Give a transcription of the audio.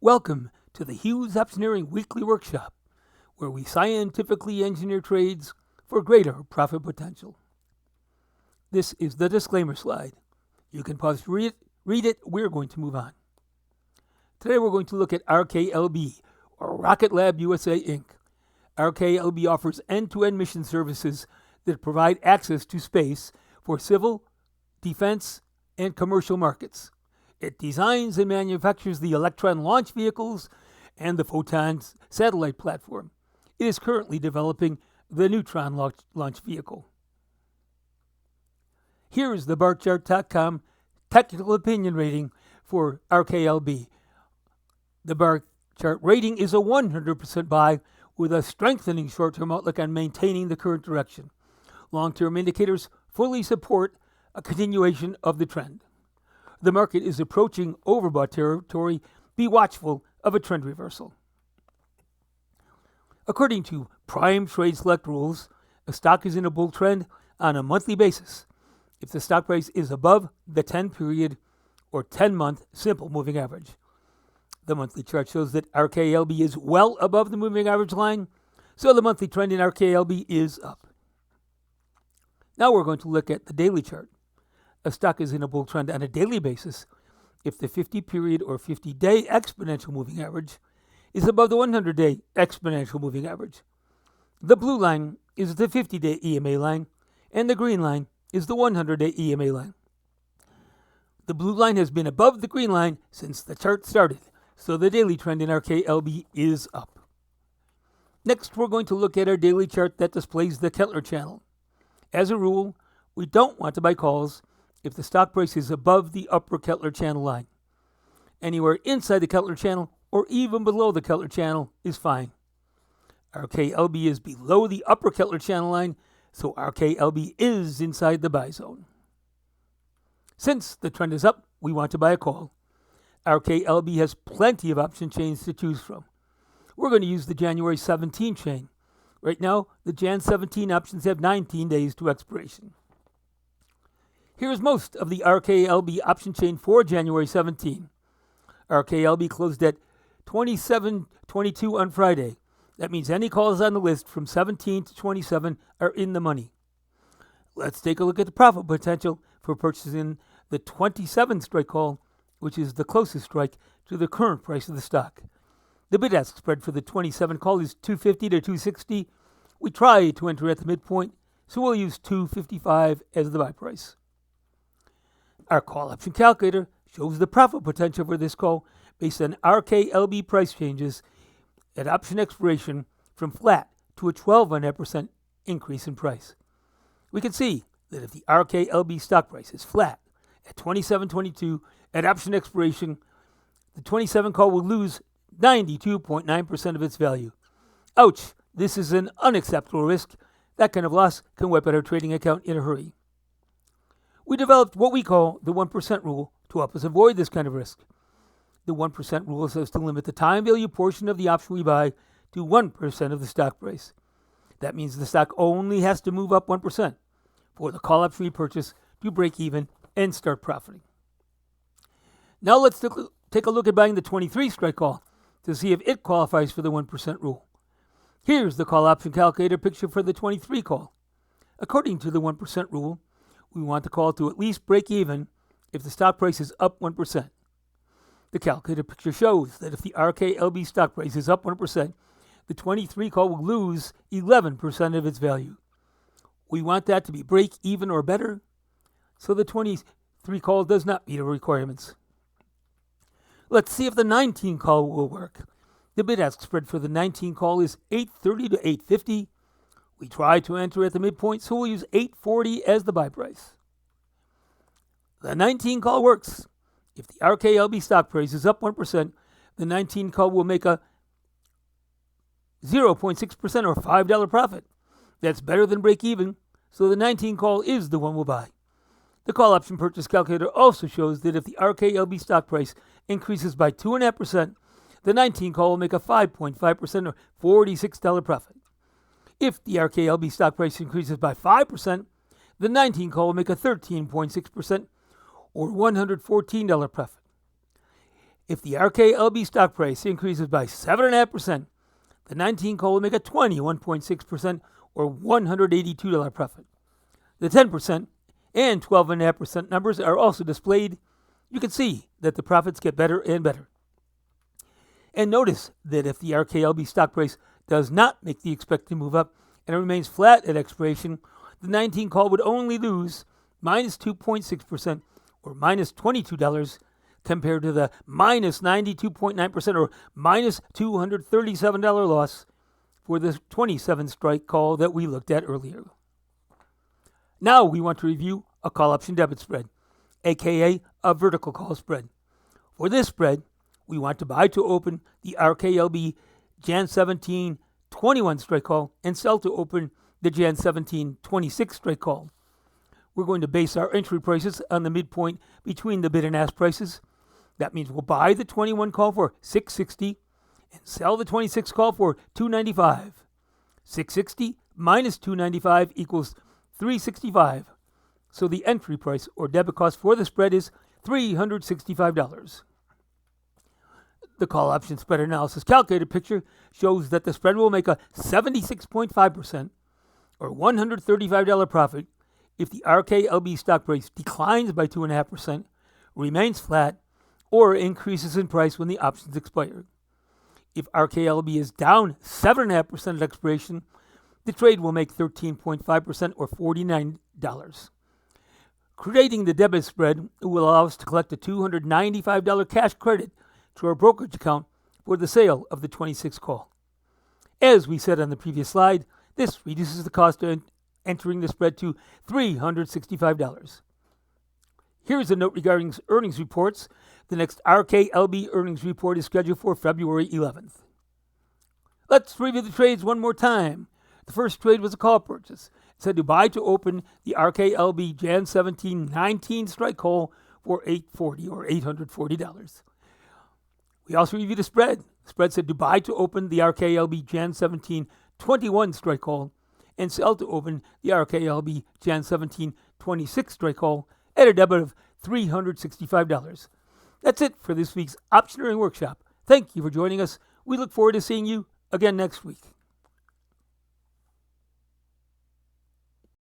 Welcome to the Hughes Optioneering Weekly Workshop, where we scientifically engineer trades for greater profit potential. This is the disclaimer slide. You can pause to read it. We're going to move on. Today we're going to look at RKLB, or Rocket Lab USA Inc. RKLB offers end-to-end mission services that provide access to space for civil, defense, and commercial markets. It designs and manufactures the Electron launch vehicles and the Photon satellite platform. It is currently developing the Neutron launch vehicle. Here is the barchart.com technical opinion rating for RKLB. The bar chart rating is a 100% buy with a strengthening short-term outlook on maintaining the current direction. Long-term indicators fully support a continuation of the trend. The market is approaching overbought territory. Be watchful of a trend reversal. According to Prime Trade Select rules, a stock is in a bull trend on a monthly basis if the stock price is above the 10-period or 10-month simple moving average. The monthly chart shows that RKLB is well above the moving average line, so the monthly trend in RKLB is up. Now we're going to look at the daily chart. A stock is in a bull trend on a daily basis if the 50-period or 50-day exponential moving average is above the 100-day exponential moving average. The blue line is the 50-day EMA line, and the green line is the 100-day EMA line. The blue line has been above the green line since the chart started, so the daily trend in RKLB is up. Next, we're going to look at our daily chart that displays the Kettler channel. As a rule, we don't want to buy calls if the stock price is above the upper Kettler channel line. Anywhere inside the Kettler channel or even below the Kettler channel is fine. RKLB is below the upper Kettler channel line, so RKLB is inside the buy zone. Since the trend is up, we want to buy a call. RKLB has plenty of option chains to choose from. We're going to use the January 17 chain. Right now, the Jan 17 options have 19 days to expiration. Here's most of the RKLB option chain for January 17. RKLB closed at 27.22 on Friday. That means any calls on the list from 17 to 27 are in the money. Let's take a look at the profit potential for purchasing the 27 strike call, which is the closest strike to the current price of the stock. The bid-ask spread for the 27 call is 250 to 260. We try to enter at the midpoint, so we'll use 255 as the buy price. Our call option calculator shows the profit potential for this call based on RKLB price changes at option expiration from flat to a 12.5% increase in price. We can see that if the RKLB stock price is flat at 27.22 at option expiration, the 27 call will lose 92.9% of its value. Ouch, this is an unacceptable risk. That kind of loss can wipe out our trading account in a hurry. We developed what we call the 1% rule to help us avoid this kind of risk. The 1% rule says to limit the time value portion of the option we buy to 1% of the stock price. That means the stock only has to move up 1% for the call option we purchase to break even and start profiting. Now let's take a look at buying the 23 strike call to see if it qualifies for the 1% rule. Here's the call option calculator picture for the 23 call. According to the 1% rule, we want the call to at least break even if the stock price is up 1%. The calculator picture shows that if the RKLB stock price is up 1%, the 23 call will lose 11% of its value. We want that to be break even or better, so the 23 call does not meet our requirements. Let's see if the 19 call will work. The bid-ask spread for the 19 call is 830 to 850. We try to enter at the midpoint, so we'll use 840 as the buy price. The 19 call works. If the RKLB stock price is up 1%, the 19 call will make a 0.6% or $5 profit. That's better than break even, so the 19 call is the one we'll buy. The call option purchase calculator also shows that if the RKLB stock price increases by 2.5%, the 19 call will make a 5.5% or $46 profit. If the RKLB stock price increases by 5%, the 19 call will make a 13.6% or $114 profit. If the RKLB stock price increases by 7.5%, the 19 call will make a 21.6% or $182 profit. The 10% and 12.5% numbers are also displayed. You can see that the profits get better and better. And notice that if the RKLB stock price does not make the expected move up and it remains flat at expiration, the 19 call would only lose minus 2.6% or minus $22 compared to the minus 92.9% or minus $237 loss for the 27 strike call that we looked at earlier. Now we want to review a call option debit spread, aka a vertical call spread. For this spread, we want to buy to open the RKLB Jan 17 21 strike call and sell to open the Jan 17 26 strike call. We're going to base our entry prices on the midpoint between the bid and ask prices. That means we'll buy the 21 call for $6.60 and sell the 26 call for $2.95. $6.60 minus $2.95 equals $3.65. So the entry price or debit cost for the spread is $365. The call option spread analysis calculator picture shows that the spread will make a 76.5% or $135 profit if the RKLB stock price declines by 2.5%, remains flat, or increases in price when the options expire. If RKLB is down 7.5% at expiration, the trade will make 13.5% or $49. Creating the debit spread will allow us to collect a $295 cash credit to our brokerage account for the sale of the 26 call. As we said on the previous slide, this reduces the cost of entering the spread to $365. Here's a note regarding earnings reports. The next RKLB earnings report is scheduled for February 11th. Let's review the trades one more time. The first trade was a call purchase. It said to buy to open the RKLB Jan 17 19 strike call for $840 or $840. We also reviewed the spread. The spread said to buy to open the RKLB Jan 17 21 strike call and sell to open the RKLB Jan 17 26 strike call at a debit of $365. That's it for this week's Optioneering Workshop. Thank you for joining us. We look forward to seeing you again next week.